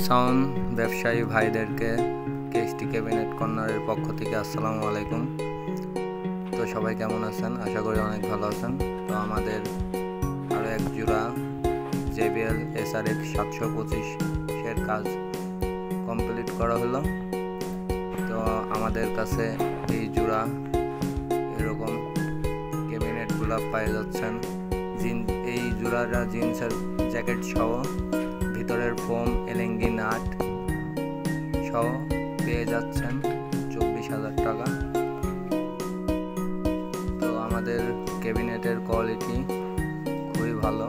Sound ব্যবসায়ী ভাইদেরকে KST cabinet কর্নারের পক্ষ থেকে আসসালামু আলাইকুম। তো সবাই কেমন আছেন? আশা করি অনেক ভালো আছেন। তো আমাদের আরও এক জোড়া JBL SRX 725 এর কাজ কমপ্লিট করা হলো। তো আমাদের কাছে এই জোড়া এরকম ক্যাবিনেটগুলো পেয়ে যাচ্ছেন। এই জোড়াটা জিন্সের জ্যাকেট সহ ভিতরের ফোম এলেঙ্গি নাট সহ পেয়ে যাচ্ছেন 24,000 টাকা। তো আমাদের ক্যাবিনেটের কোয়ালিটি খুবই ভালো।